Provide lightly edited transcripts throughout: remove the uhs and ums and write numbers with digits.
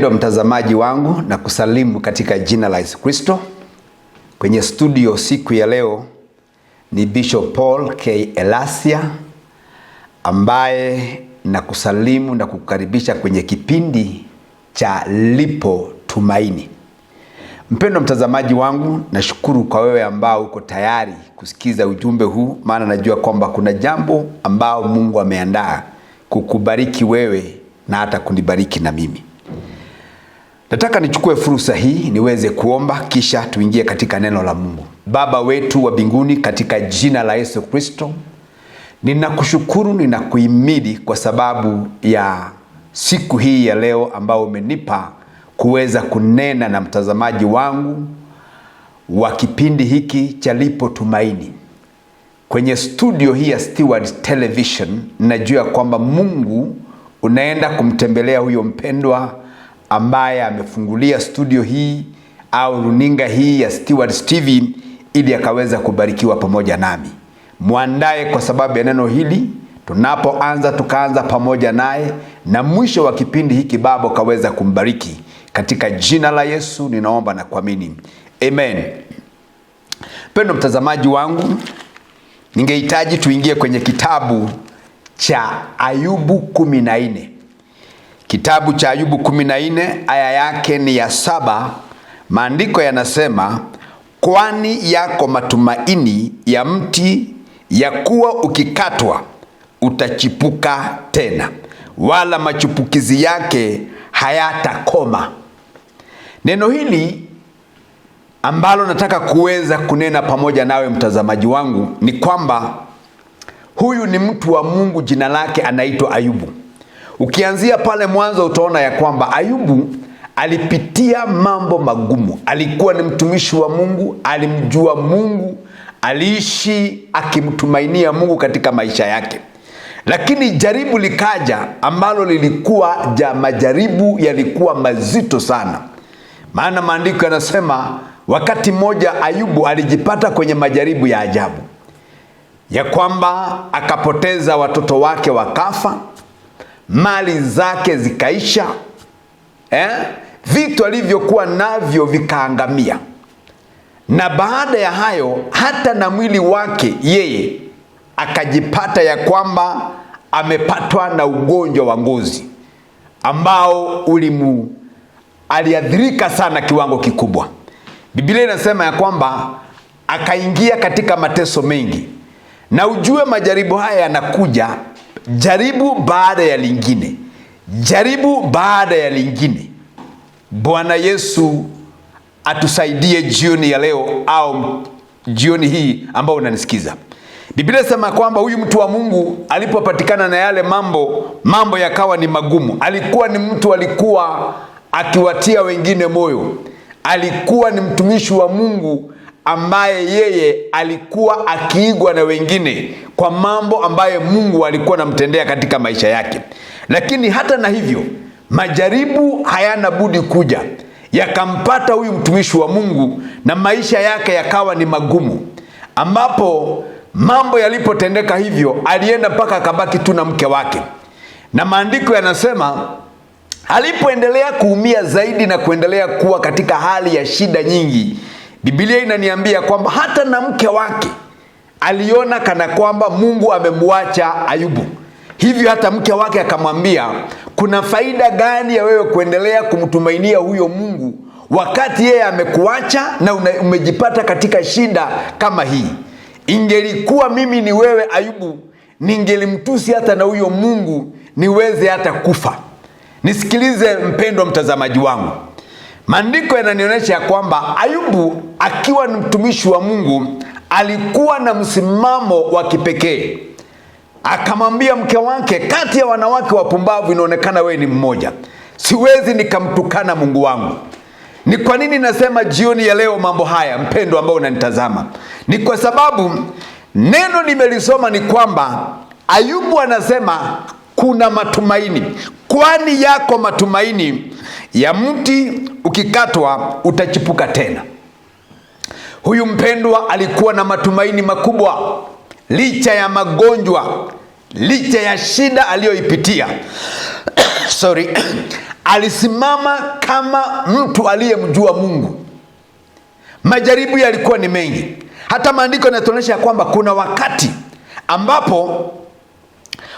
Mpendwa mtazamaji wangu, na kusalimu katika jina la Yesu Kristo. Kwenye studio siku ya leo ni Bishop Paul K. Elasia, ambaye na kusalimu na kukaribisha kwenye kipindi cha Lipo Tumaini. Mpendwa mtazamaji wangu, nashukuru kwa wewe ambao uko tayari kusikiza ujumbe huu, maana najua kwamba kuna jambo ambao Mungu ameandaa kukubariki wewe na hata kunibariki na mimi. Nataka nichukue fursa hii niweze kuomba, kisha tuingie katika neno la Mungu. Baba wetu wa mbinguni, katika jina la Yesu Kristo, ninakushukuru, ninakuhimidi kwa sababu ya siku hii ya leo ambao umenipa kuweza kunena na mtazamaji wangu wa kipindi hiki cha Lipo Tumaini. Kwenye studio hii ya Steward Television, najua kwamba Mungu unaenda kumtembelea huyo mpendwa ambaye amefungulia studio hii au runinga hii ya Steward TV ili akaweza kubarikiwa pamoja nami. Muandae kwa sababu ya neno hili, tunapoanza tukaanza pamoja naye, na mwisho wa kipindi hiki Baba kaweza kumbariki. Katika jina la Yesu ninaomba na kuamini. Amen. Mpendwa mtazamaji wangu, ningehitaji tuingie kwenye kitabu cha Ayubu 14. Kitabu cha Ayubu 14 aya yake ni ya 7. Maandiko yanasema, kwani yako matumaini ya mti ya kuwa ukikatwa utachipuka tena, wala machupukizi yake hayatakoma. Neno hili ambalo nataka kuweza kunena pamoja nawe mtazamaji wangu ni kwamba huyu ni mtu wa Mungu, jina lake anaitwa Ayubu. Ukianzia pale mwanzo utaona ya kwamba Ayubu alipitia mambo magumu. Alikuwa ni mtumishi wa Mungu, alimjua Mungu, aliishi akimtumainia Mungu katika maisha yake. Lakini jaribu likaja ambalo lilikuwa majaribu yalikuwa mazito sana. Maana maandiko yanasema wakati mmoja Ayubu alijipata kwenye majaribu ya ajabu, ya kwamba akapoteza watoto wake wakafa, mali zake zikaisha, vitu alivyokuwa navyo vikaangamia. Na baada ya hayo hata na mwili wake yeye akajipata ya kwamba amepatwa na ugonjwa wa ngozi ambao aliadhirika sana kiwango kikubwa. Biblia inasema ya kwamba akaingia katika mateso mengi. Na ujue majaribu haya yanakuja jaribu baada ya lingine, jaribu baada ya lingine. Bwana Yesu atusaidie jioni ya leo au jioni hii ambao unanisikiza. Biblia inasema kwamba huyu mtu wa Mungu alipopatikana na yale mambo yakawa ni magumu. Alikuwa ni mtu alikuwa akiwatia wengine moyo. Alikuwa ni mtumishi wa Mungu ambaye yeye alikuwa akiigwa na wengine kwa mambo ambaye Mungu alikuwa anamtendea katika maisha yake. Lakini hata na hivyo majaribu hayana budi kuja, yakampata huyu mtumishi wa Mungu na maisha yake yakawa ni magumu, ambapo mambo yalipotendeka hivyo alienda mpaka akabaki tu na mke wake. Na maandiko yanasema alipoendelea kuumia zaidi na kuendelea kuwa katika hali ya shida nyingi, Biblia inaniambia kwamba hata na mke wake aliona kana kwamba Mungu amemwacha Ayubu. Hivyo hata mke wake akamwambia, kuna faida gani ya wewe kuendelea kumtumainia huyo Mungu wakati yeye amekuacha na umejipata katika shida kama hii? Ingelikuwa mimi ni wewe Ayubu, ningelimtusi hata na huyo Mungu niweze hata kufa. Nisikilize mpendwa mtazamaji wangu. Maandiko yananionyesha kwamba Ayubu akiwa ni mtumishi wa Mungu alikuwa na msimamo wa kipekee. Akamwambia mke wake, kati ya wanawake wapumbavu inaonekana wewe ni mmoja. Siwezi nikamtukana Mungu wangu. Ni kwa nini nasema jioni ya leo mambo haya, mpendwa ambao unanitazama? Ni kwa sababu neno nimelisoma ni kwamba Ayubu anasema kuna matumaini, kwani yako matumaini ya mti ukikatwa utachipuka tena. Huyu mpendwa alikuwa na matumaini makubwa licha ya magonjwa, licha ya shida aliyoipitia. alisimama kama mtu aliyemjua Mungu. Majaribu yalikuwa ni mengi. Hata maandiko yanatuonyesha kwamba kuna wakati ambapo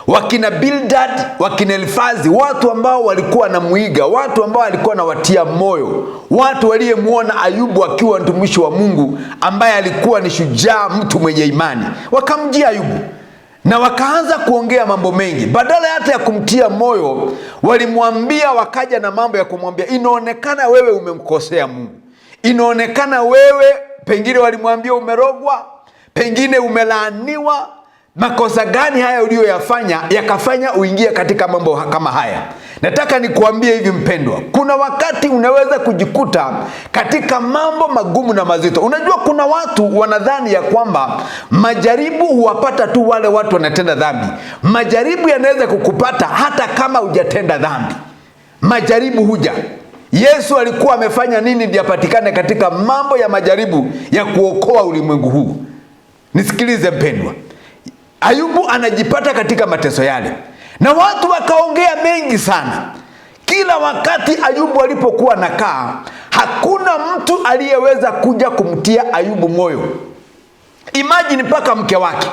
wakina Bildad, wakina Elifazi, watu ambao walikuwa na muiga, watu ambao walikuwa na watia moyo, watu waliyemuona Ayubu akiwa mtumishi wa Mungu ambaye alikuwa ni shujaa, mtu mwenye imani, wakamjia Ayubu na wakaanza kuongea mambo mengi. Badala hata ya kumtia moyo, walimwambia, wakaja na mambo ya kumwambia, inaonekana wewe umemkosea Mungu, inaonekana wewe, pengine walimwambia umerogwa, pengine umelaaniwa. Makosa gani haya uliyoyafanya yakafanya uingie katika mambo kama haya? Nataka nikuambie hivi mpendwa, kuna wakati unaweza kujikuta katika mambo magumu na mazito. Unajua kuna watu wanadhani ya kwamba majaribu huwapata tu wale watu wanatenda dhambi. Majaribu yanaweza kukupata hata kama hujatenda dhambi. Majaribu huja. Yesu alikuwa amefanya nini ndiye apatikane katika mambo ya majaribu ya kuokoa ulimwengu huu? Nisikilize mpendwa, Ayubu anajipata katika mateso yale, na watu wakaongea mengi sana. Kila wakati Ayubu alipokuwa nakaa, hakuna mtu aliyeweza kuja kumtia Ayubu moyo. Imagine mpaka mke wake,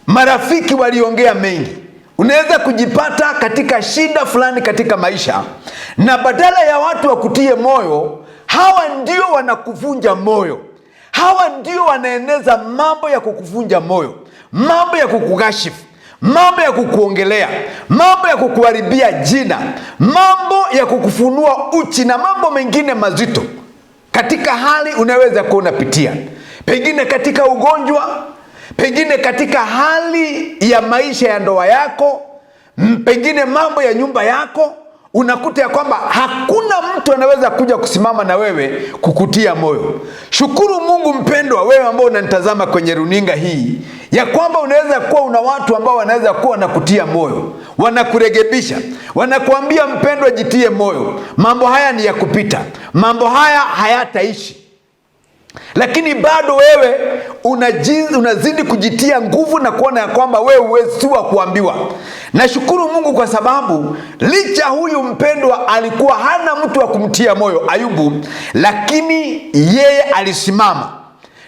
marafiki waliongea mengi. Unaweza kujipata katika shida fulani katika maisha, na badala ya watu wakutie moyo, hawa ndio wanakuvunja moyo. Hawa ndio wanaeneza mambo ya kukuvunja moyo, mambo ya kukugashifu, mambo ya kukuongelea, mambo ya kukuharibia jina, mambo ya kukufunua uchi na mambo mengine mazito katika hali unaweza kuwa unapitia, pengine katika ugonjwa, pengine katika hali ya maisha ya ndoa yako, pengine mambo ya nyumba yako. Unakuta ya kwamba hakuna mtu anaweza kuja kusimama na wewe kukutia moyo. Shukuru Mungu mpendwa, wewe ambao unanitazama kwenye runinga hii, ya kwamba unaweza kuwa una watu ambao wanaweza kuwa wanakutia moyo, wanakurekebisha, wanakuambia mpendwa, jitie moyo, mambo haya ni ya kupita, mambo haya hayataishi. Lakini bado wewe unazidi kujitia nguvu na kuona ya kwamba wewe huwezi kuambiwa. Nashukuru Mungu kwa sababu licha huyu mpendwa alikuwa hana mtu wa kumtia moyo Ayubu, lakini yeye alisimama.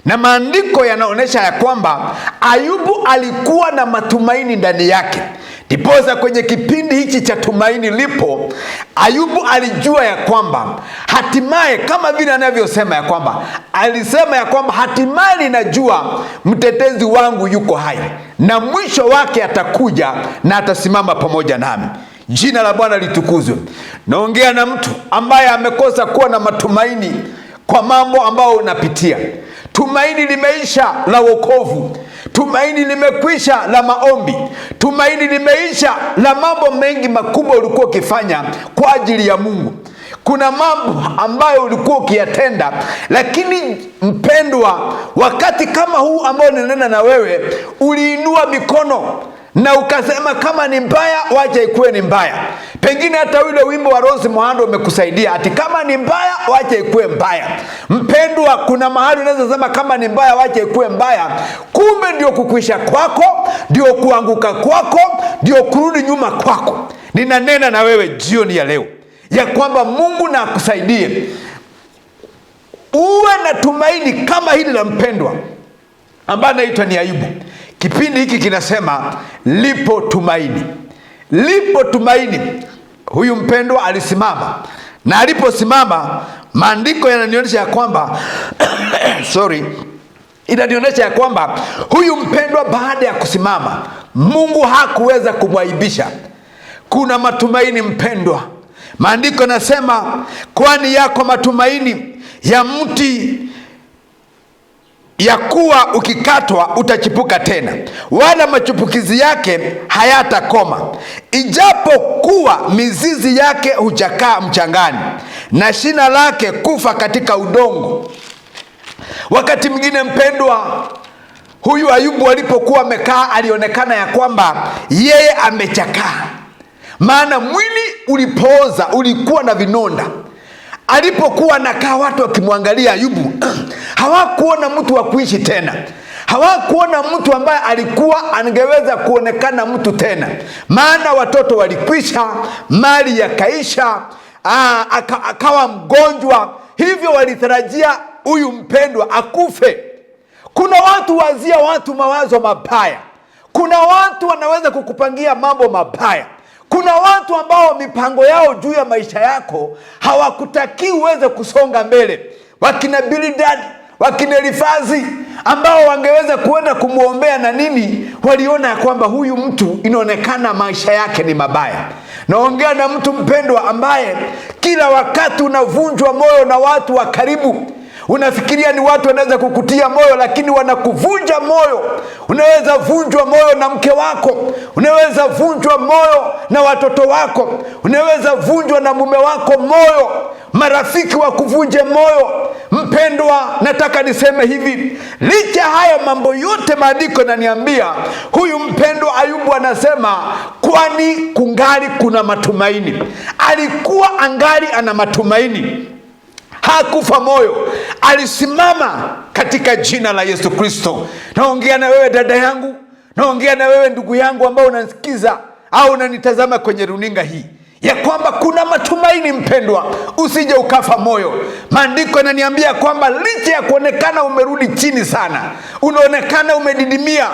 Na maandiko yanaonyesha ya kwamba Ayubu alikuwa na matumaini ndani yake. Ndiposa kwenye kipindi hichi cha Tumaini Lipo, Ayubu alijua ya kwamba hatimaye, kama vile anavyosema ya kwamba, alisema ya kwamba hatimaye ninajua mtetezi wangu yuko hai, na mwisho wake atakuja na atasimama pamoja nami. Jina la Bwana litukuzwe. Naongea na mtu ambaye amekosa kuwa na matumaini kwa mambo ambayo unapitia. Tumaini limeisha la wokovu. Tumaini limekwisha la maombi. Tumaini limeisha la mambo mengi makubwa ulikuwa ukifanya kwa ajili ya Mungu. Kuna mambo ambayo ulikuwa ukiyatenda, lakini mpendwa, wakati kama huu ambao ninena na wewe, uliinua mikono na ukasema kama ni mbaya, wacha ikuwe ni mbaya. Pengine hata ule wimbo wa Rose Muhando umekusaidia, ati kama ni mbaya, wacha ikuwe mbaya. Mpendwa, kuna mahali unaweza sema kama ni mbaya, wacha ikuwe mbaya, kumbe ndio kukwisha kwako, ndio kuanguka kwako, ndio kurudi nyuma kwako. Ninanena na wewe jioni ya leo ya kwamba Mungu na akusaidie uwe na tumaini kama hili la mpendwa ambaye anaitwa ni Ayubu. Kipindi hiki kinasema lipo tumaini. Lipo tumaini. Huyu mpendwa alisimama, na aliposimama, maandiko yananionyesha ya kwamba inanionyesha ya kwamba huyu mpendwa baada ya kusimama, Mungu hakuweza kumwaibisha. Kuna matumaini mpendwa. Maandiko yanasema, kwani yako matumaini ya mti ya kuwa ukikatwa utachipuka tena, wala machipukizi yake hayatakoma. Ijapo kuwa mizizi yake huchakaa mchangani, na shina lake kufa katika udongo. Wakati mwingine mpendwa, huyu Ayubu alipokuwa amekaa, alionekana ya kwamba yeye amechakaa, maana mwili ulipooza, ulikuwa na vinonda. Alipokuwa nakaa, watu wakimwangalia Ayubu hawakuona mtu wa kuishi tena, Hawakuona mtu ambaye alikuwa angeweza kuonekana mtu tena, maana watoto walikwisha, mali yakaisha, akawa mgonjwa. Hivyo walitarajia huyu mpendwa akufe. Kuna watu wazia watu mawazo mabaya. Kuna watu wanaweza kukupangia mambo mabaya. Kuna watu ambao mipango yao juu ya maisha yako hawakutaki uweze kusonga mbele. Wakina Bildad, wakina Elifazi ambao wangeweza kuenda kumuombea na nini, waliona ya kwamba huyu mtu inaonekana maisha yake ni mabaya. Naongea na mtu mpendwa ambaye kila wakati unavunjwa moyo na watu wa karibu. Unafikiria ni watu wanaweza kukutia moyo, lakini wanakuvunja moyo. Unaweza vunjwa moyo na mke wako, unaweza vunjwa moyo na watoto wako, unaweza vunjwa na mume wako moyo, marafiki wakuvunje moyo. Mpendwa, nataka niseme hivi, licha haya mambo yote maandiko yananiambia, huyu mpendwa Ayubu anasema kwani kungali kuna matumaini. Alikuwa angali ana matumaini. Hakufa moyo, alisimama katika jina la Yesu Kristo. Naongea na wewe dada yangu, naongea na wewe ndugu yangu ambao unanisikiza au unanitazama kwenye runinga hii, ya kwamba kuna matumaini mpendwa, usije ukafa moyo. Maandiko yananiambia kwamba licha ya kuonekana umerudi chini sana, unaonekana umedidimia,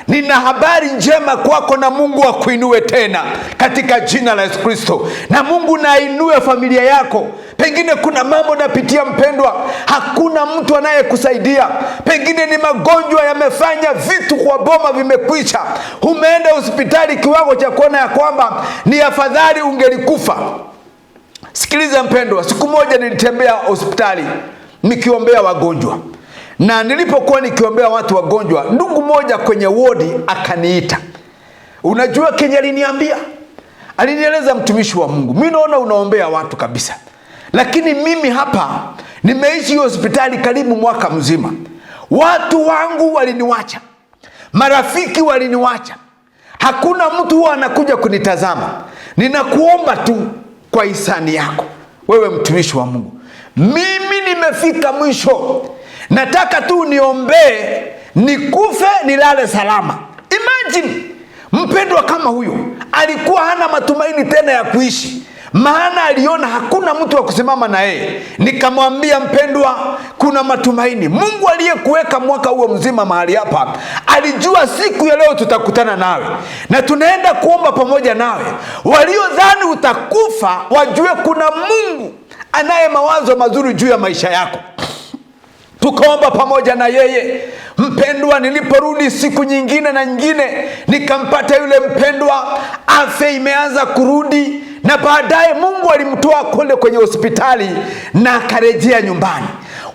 nina habari njema kwako, na Mungu akuinue tena katika jina la Yesu Kristo. Na Mungu na ainue familia yako. Pengine kuna mambo unapitia mpendwa, hakuna mtu anayekusaidia. Pengine ni magonjwa yamefanya vitu kwa boma vimekwisha. Umeenda hospitali kiwango cha kuona ya kwamba ni afadhali ungelikufa. Sikiliza mpendwa, siku moja nilitembea hospitali nikiombea wagonjwa. Na nilipokuwa nikiombea watu wagonjwa, ndugu moja kwenye wodi akaniita. Unajua Kenya aliniambia? Alinieleza, mtumishi wa Mungu, mimi naona unaombea watu kabisa, lakini mimi hapa nimeishi hospitali karibu mwaka mzima. Watu wangu waliniwacha, marafiki waliniwacha, hakuna mtu huwa anakuja kunitazama. Ninakuomba tu kwa hisani yako, wewe mtumishi wa Mungu, mimi nimefika mwisho. Nataka tu niombee nikufe nilale salama. Imagine mpendwa kama huyo alikuwa hana matumaini tena ya kuishi, maana aliona hakuna mtu wa kusimama na yeye. Nikamwambia, mpendwa, kuna matumaini. Mungu aliyekuweka mwaka huo mzima mahali hapa alijua siku ya leo tutakutana nawe na tunaenda kuomba pamoja nawe. Waliodhani utakufa wajue kuna Mungu anaye mawazo mazuri juu ya maisha yako. Tukaomba pamoja na yeye. Mpendwa, niliporudi siku nyingine na nyingine, nikampata yule mpendwa, afya imeanza kurudi, na baadaye Mungu alimtoa kule kwenye hospitali na akarejea nyumbani.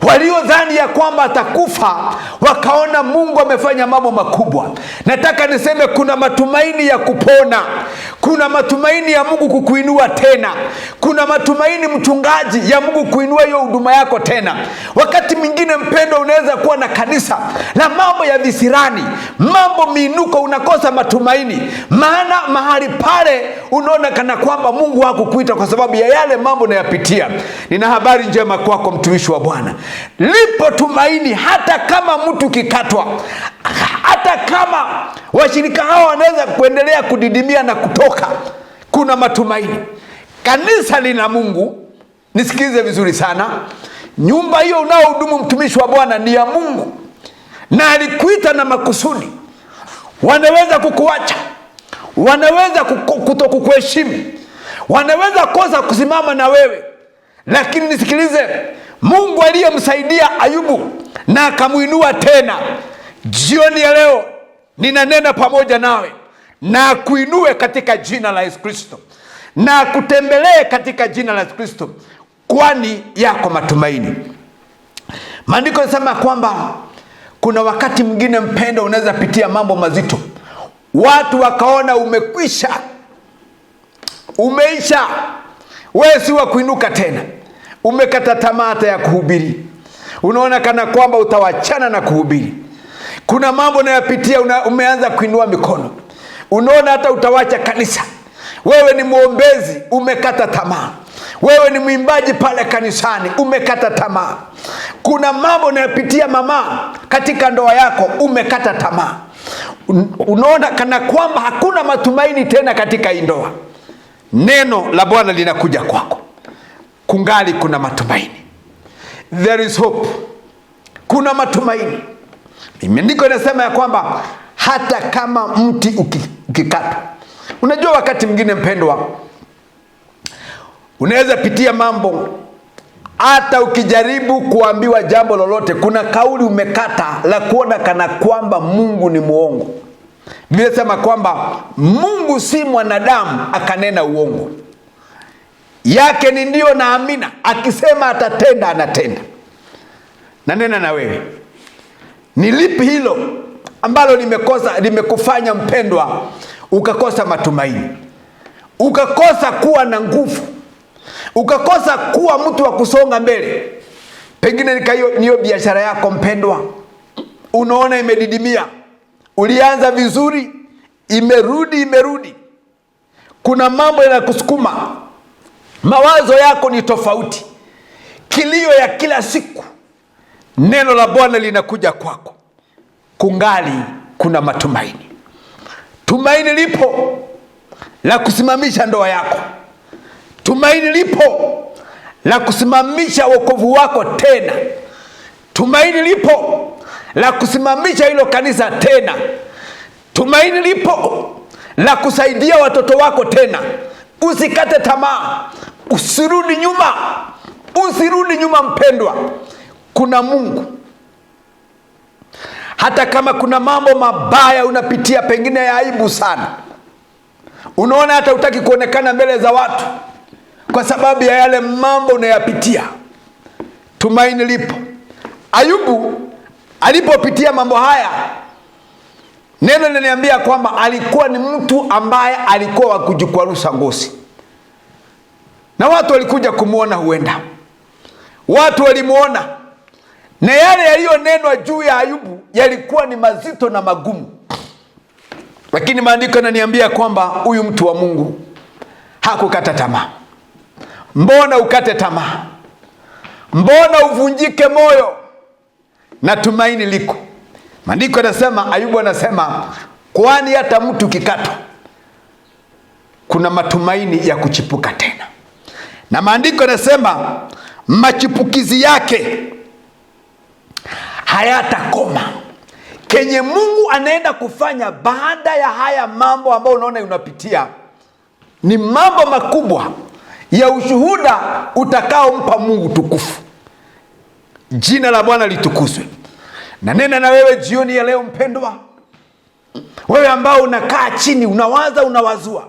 Waliodhani ya kwamba atakufa wakaona Mungu amefanya mambo makubwa. Nataka niseme kuna matumaini ya kupona. Kuna matumaini ya Mungu kukuinua tena. Kuna matumaini mchungaji ya Mungu kuinua hiyo huduma yako tena. Wakati mwingine mpendwa, unaweza kuwa na kanisa la mambo ya visirani, mambo miinuko, unakosa matumaini, maana mahali pale unaona kana kwamba Mungu hakukuita kwa sababu ya yale mambo unayapitia. Nina habari njema kwako mtumishi wa Bwana. Lipo tumaini, hata kama mtu kikatwa, hata kama washirika hao wanaweza kuendelea kudidimia na kutoka, kuna matumaini. Kanisa lina Mungu. Nisikize vizuri sana, nyumba hiyo unaohudumu mtumishi wa Bwana ni ya Mungu, na alikuita na makusudi. Wanaweza kukuacha, wanaweza kutokukuheshimu, wanaweza kosa kusimama na wewe, lakini nisikilize, Mungu aliyemsaidia Ayubu na akamuinua tena, jioni ya leo ninanena pamoja nawe na kuinue katika jina la Yesu Kristo, na kutembelee katika jina la Yesu Kristo, kwani yako matumaini. Maandiko yanasema kwamba kuna wakati mwingine mpendo, unaweza pitia mambo mazito, watu wakaona umekwisha, umeisha, wewe si wa kuinuka tena, umekata tamaa hata ya kuhubiri, unaona kana kwamba utawachana na kuhubiri. Kuna mambo unayopitia, umeanza kuinua mikono, unaona hata utawacha kanisa. Wewe ni muombezi, umekata tamaa. Wewe ni mwimbaji pale kanisani, umekata tamaa. Kuna mambo unayopitia mama katika ndoa yako, umekata tamaa. Unaona kana kwamba hakuna matumaini tena katika hii ndoa. Neno la Bwana linakuja kwako. Kungali kuna matumaini. There is hope. Kuna matumaini. Maandiko yanasema ya kwamba hata kama mti ukikatwa. Unajua wakati mwingine mpendwa, unaweza pitia mambo, hata ukijaribu kuambiwa jambo lolote, kuna kauli umekata la kuona kana kwamba Mungu ni muongo. Biblia inasema kwamba Mungu si mwanadamu akanena uongo. Yake ni ndio na amina. Akisema atatenda, anatenda. Na nena na wewe, ni lipi hilo ambalo limekufanya mpendwa ukakosa matumaini, ukakosa kuwa na nguvu, ukakosa kuwa mtu wa kusonga mbele? Pengine niyo biashara yako mpendwa, unaona imedidimia. Ulianza vizuri, imerudi. Kuna mambo yanakusukuma, mawazo yako ni tofauti, kilio ya kila siku. Neno la Bwana linakuja kwako. Kungali kuna matumaini. Tumaini lipo la kusimamisha ndoa yako. Tumaini lipo la kusimamisha wokovu wako tena. Tumaini lipo la kusimamisha hilo kanisa tena. Tumaini lipo la kusaidia watoto wako tena. Usikate tamaa. Usirudi nyuma mpendwa. Kuna Mungu. Hata kama kuna mambo mabaya unapitia, pengine ya aibu sana, unaona hata hutaki kuonekana mbele za watu kwa sababu ya yale mambo unayapitia, tumaini lipo. Ayubu alipopitia mambo haya, neno linaniambia kwamba alikuwa ni mtu ambaye alikuwa wa kujikwarusa ngozi, na watu walikuja kumuona. Huenda watu walimuona, na yale yaliyonenwa juu ya Ayubu yalikuwa ni mazito na magumu. Lakini maandiko yananiambia kwamba huyu mtu wa Mungu hakukata tamaa. Mbona ukate tamaa? Mbona uvunjike moyo? Na tumaini liko. Maandiko yanasema, Ayubu anasema, kwani hata mtu kikatwa kuna matumaini ya kuchipuka tena. Na maandiko yanasema machipukizi yake hayatakoma. Kenye Mungu anaenda kufanya baada ya haya mambo ambayo unaona unapitia ni mambo makubwa ya ushuhuda utakaompa Mungu tukufu. Jina la Bwana litukuzwe. Na nena na wewe jioni ya leo mpendwa, wewe ambao unakaa chini, unawazua,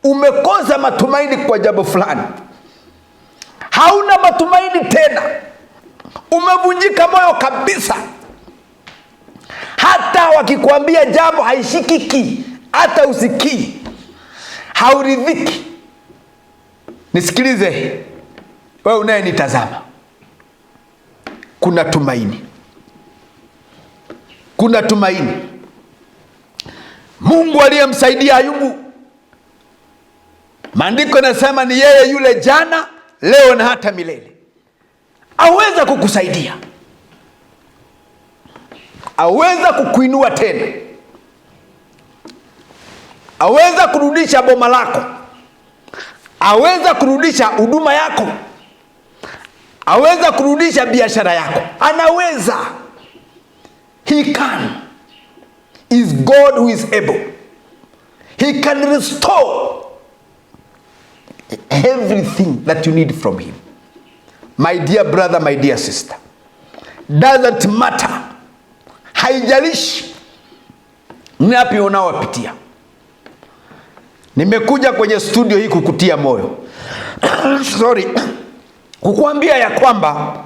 umekosa matumaini kwa jambo fulani, hauna matumaini tena, umevunjika moyo kabisa. Hata wakikwambia jambo haishikiki, hata usikii, hauridhiki. Nisikilize wewe unayenitazama, kuna tumaini. Kuna tumaini. Mungu aliyemsaidia Ayubu, maandiko yanasema ni yeye yule jana, leo na hata milele. Aweza kukusaidia, aweza kukuinua tena, aweza kurudisha boma lako, aweza kurudisha huduma yako, aweza kurudisha biashara yako. Anaweza. He can. Is God who is able. He can restore everything that you need from him. My dear brother, my dear sister, doesn't matter. Haijalishi ni wapi unaopitia. Nimekuja kwenye studio hii kukutia moyo. Kukuambia ya kwamba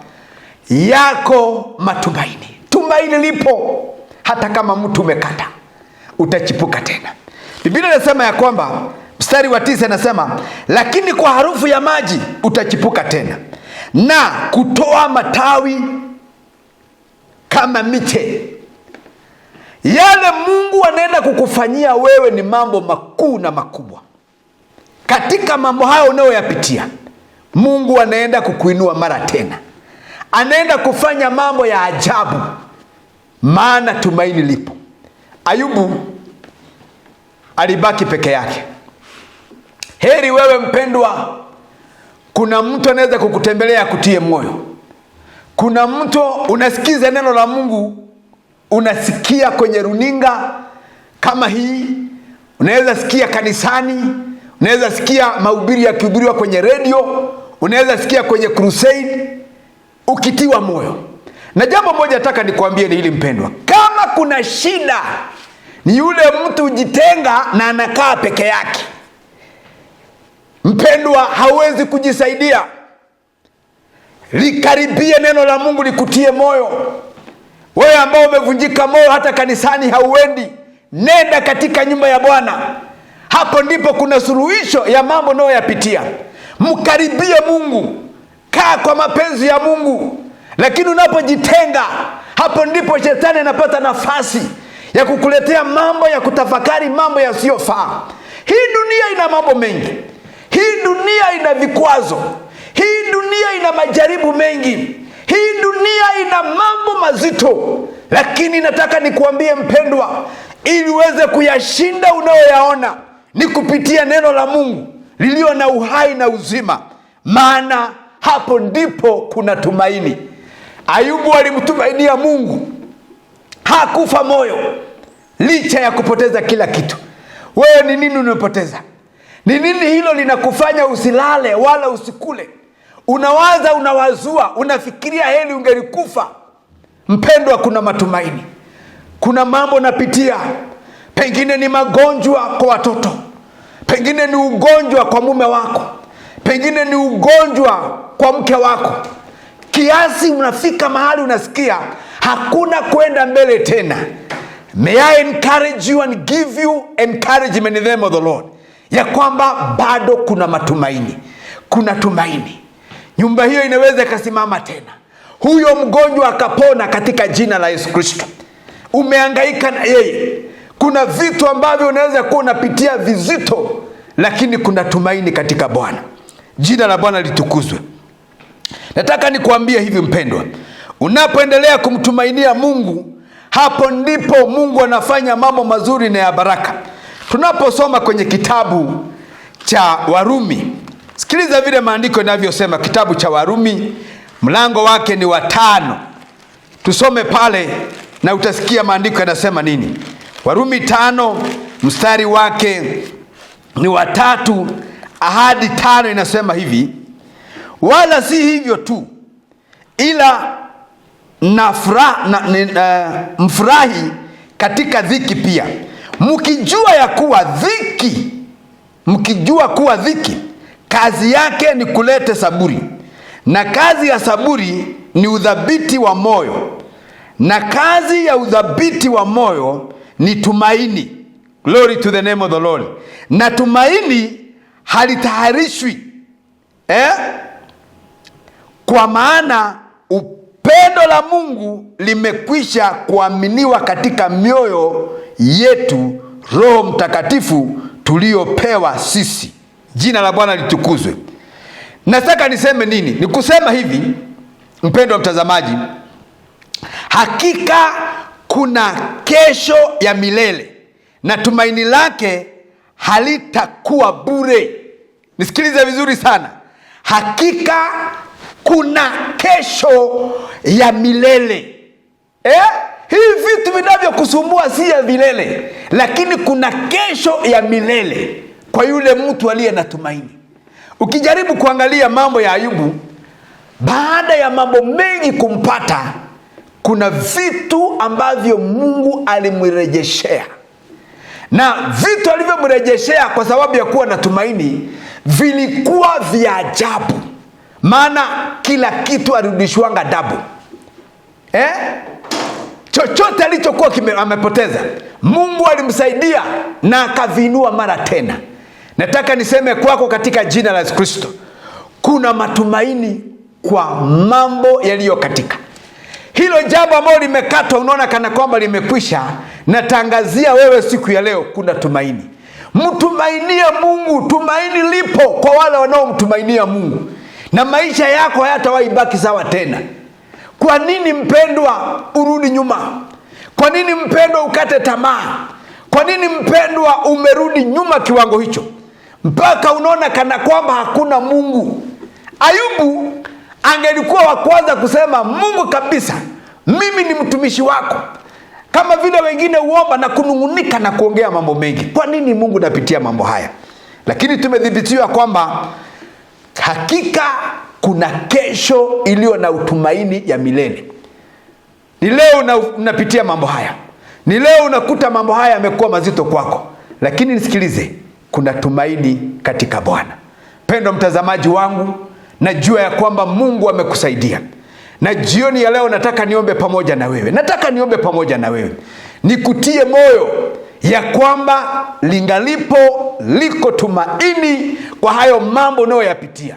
yako matumaini. Tumaini lipo. Hata kama mtu umekata, utachipuka tena. Biblia inasema ya kwamba, mstari wa 9 inasema, lakini kwa harufu ya maji utachipuka tena, na kutoa matawi kama miche. Yale Mungu anaenda kukufanyia wewe ni mambo makuu na makubwa. Katika mambo hayo unayoyapitia, Mungu anaenda kukuinua mara tena, anaenda kufanya mambo ya ajabu, maana tumaini lipo. Ayubu alibaki peke yake. Heri wewe mpendwa, kuna mtu anaweza kukutembelea kutie moyo. Kuna mtu unasikiza neno la Mungu, unasikia kwenye runinga kama hii, unaweza sikia kanisani, unaweza sikia mahubiri yakihubiriwa kwenye radio, unaweza sikia kwenye crusade, ukitiwa moyo. Na jambo moja nataka nikwambie ni hili mpendwa, kama kuna shida ni yule mtu ujitenga na anakaa peke yake. Mpendwa, hawezi kujisaidia. Likaribie neno la Mungu likutie moyo. Wewe ambao umevunjika moyo, hata kanisani hauendi, nenda katika nyumba ya Bwana. Hapo ndipo kuna suluhisho ya mambo unayoyapitia. Mkaribie Mungu, kaa kwa mapenzi ya Mungu. Lakini unapojitenga, hapo ndipo shetani anapata nafasi ya kukuletea mambo ya kutafakari, mambo yasiyofaa. Hii dunia ina mambo mengi. Hii dunia ina vikwazo. Hii dunia ina majaribu mengi. Hii dunia ina mambo mazito. Lakini nataka nikuambie mpendwa, ili uweze kuyashinda unayoyaona, ni kupitia neno la Mungu lililo na uhai na uzima. Maana hapo ndipo kuna tumaini. Ayubu alimtumainia Mungu, hakufa moyo licha ya kupoteza kila kitu. Wewe ni nini unapoteza? Ni nini hilo linakufanya usilale wala usikule? Unawaza, unawazua, unafikiria heli ungelikufa. Mpendwa, kuna matumaini. Kuna mambo napitia, pengine ni magonjwa kwa watoto, pengine ni ugonjwa kwa mume wako, pengine ni ugonjwa kwa mke wako, kiasi unafika mahali unasikia hakuna kwenda mbele tena. May I encourage you and give you encouragement in the name of the Lord, ya kwamba bado kuna matumaini. Kuna tumaini. Nyumba hiyo inaweza ikasimama tena, huyo mgonjwa akapona katika jina la Yesu Kristo. Umehangaika na yeye, kuna vitu ambavyo unaweza kuwa unapitia vizito, lakini kuna tumaini katika Bwana. Jina la Bwana litukuzwe. Nataka nikuambie hivi mpendwa, unapoendelea kumtumainia Mungu, hapo ndipo Mungu anafanya mambo mazuri na ya baraka. Tunaposoma kwenye kitabu cha Warumi, sikiliza vile maandiko yanavyosema. Kitabu cha Warumi mlango wake ni wa 5. Tusome pale na utasikia maandiko yanasema nini. Warumi 5 mstari wake ni wa 3 hadi 5 inasema hivi: wala si hivyo tu, ila mfurahi katika dhiki pia, mkijua kuwa dhiki kazi yake ni kuleta saburi, na kazi ya saburi ni udhabiti wa moyo, na kazi ya udhabiti wa moyo ni tumaini. Glory to the name of the Lord. Na tumaini halitahirishwi, kwa maana upendo la Mungu limekwisha kuaminiwa katika mioyo yetu Roho Mtakatifu tuliopewa sisi. Jina la Bwana litukuzwe. Nataka niseme nini? Ni kusema hivi mpendwa mtazamaji, hakika kuna kesho ya milele na tumaini lake halitakuwa bure. Nisikilize vizuri sana. Hakika kuna kesho ya milele. Hii vitu vinavyokusumbua si ya milele, lakini kuna kesho ya milele kwa yule mtu aliye na tumaini. Ukijaribu kuangalia mambo ya Ayubu, baada ya mambo mengi kumpata, kuna vitu ambavyo Mungu alimrejeshea. Na vitu alivyomrejeshea kwa sababu ya kuwa na tumaini vilikuwa vya ajabu. Maana kila kitu arudishwanga double. Chochote alichokuwa amepoteza, Mungu alimsaidia na akavinua mara tena. Nataka niseme kwako katika jina la Yesu Kristo, kuna matumaini kwa mambo yaliyokatika. Hilo jambo ambalo limekatwa unaona kana kwamba limekwisha, natangazia wewe siku ya leo kuna tumaini. Mtumainie Mungu, tumaini lipo kwa wale wanaomtumainia Mungu. na maisha yako hayatawahi baki sawa tena. Kwa nini mpendwa urudi nyuma? Kwa nini mpendwa ukate tamaa? Kwa nini mpendwa umerudi nyuma kiwango hicho mpaka unaona kana kwamba hakuna Mungu? Ayubu angelikuwa wa kwanza kusema, Mungu kabisa, mimi ni mtumishi wako. Kama vile wengine uomba na kunungunika na kuongea mambo mengi. Kwa nini Mungu napitia mambo haya? Lakini tumedhibitiwa kwamba hakika kuna kesho iliyo na utumaini ya milele. Ni leo unapitia mambo haya. Ni leo unakuta mambo haya yamekuwa mazito kwako. Lakini nisikilize, kuna tumaini katika Bwana. Pendo mtazamaji wangu, najua ya kwamba Mungu amekusaidia. Na jioni ya leo nataka niombe pamoja na wewe. Nikutie moyo ya kwamba liko tumaini kwa hayo mambo unayoyapitia.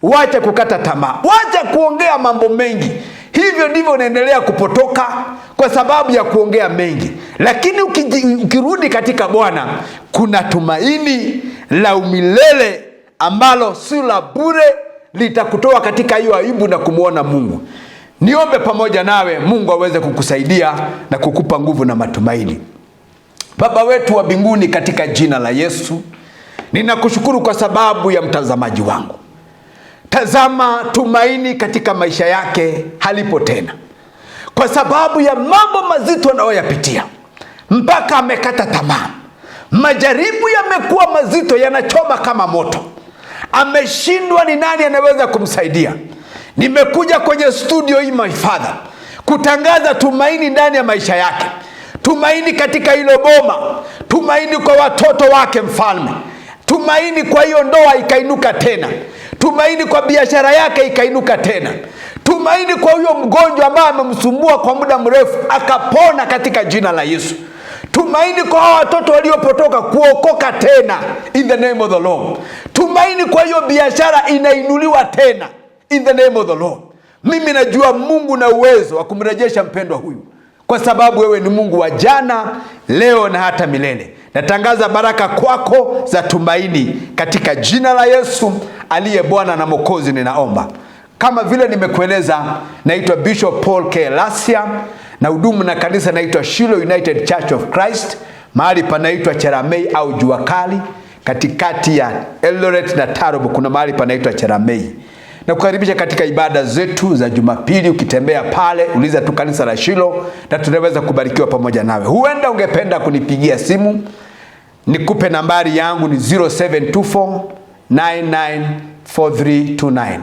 Wacha kukata tamaa. Wacha kuongea mambo mengi. Hivyo ndivyo unaendelea kupotoka kwa sababu ya kuongea mengi. Lakini ukirudi katika Bwana, kuna tumaini la umilele ambalo si la bure, litakutoa katika hiyo aibu na kumuona Mungu. Niombe pamoja nawe Mungu aweze kukusaidia na kukupa nguvu na matumaini. Baba wetu wa mbinguni, katika jina la Yesu, ninakushukuru kwa sababu ya mtazamaji wangu. Tazama, tumaini katika maisha yake halipo tena kwa sababu ya mambo mazito anayoyapitia, mpaka amekata tamaa. Majaribu yamekuwa mazito, yanachoma kama moto. Ameshindwa ni nani anaweza kumsaidia. Nimekuja kwenye studio hii, my Father, kutangaza tumaini ndani ya maisha yake. Tumaini katika hilo boma, tumaini kwa watoto wake Mfalme, tumaini kwa hiyo ndoa ikainuka tena, tumaini kwa biashara yake ikainuka tena, tumaini kwa huyo mgonjwa ambaye amemsumbua kwa muda mrefu akapona katika jina la Yesu. Tumaini kwa hao watoto waliopotoka kuokoka tena in the name of the Lord. Tumaini kwa hiyo biashara inainuliwa tena in the name of the Lord. Mimi najua Mungu na uwezo wa kumrejesha mpendwa huyu, kwa sababu wewe ni Mungu wa jana, leo na hata milele. Natangaza baraka kwako za tumaini katika jina la Yesu aliye Bwana na Mwokozi. Ninaomba kama vile nimekueleza, naitwa Bishop Paul K. Lasia na hudumu na kanisa naitwa Shiloh United Church of Christ, mahali panaitwa Cheramei au Jua Kali, katikati ya Eldoret na Tarbo kuna mahali panaitwa Cheramei. Na kukaribisha katika ibada zetu za Jumapili. Ukitembea pale, uliza tu kanisa la Shiloh na tunaweza kubarikiwa pamoja nawe. Huenda ungependa kunipigia simu, nikupe nambari yangu ni 0724994329,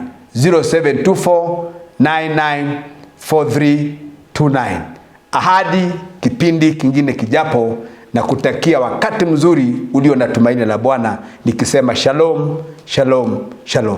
0724994329. Ahadi kipindi kingine kijapo, na kutakia wakati mzuri ulio na tumaini la Bwana, nikisema shalom, shalom, shalom.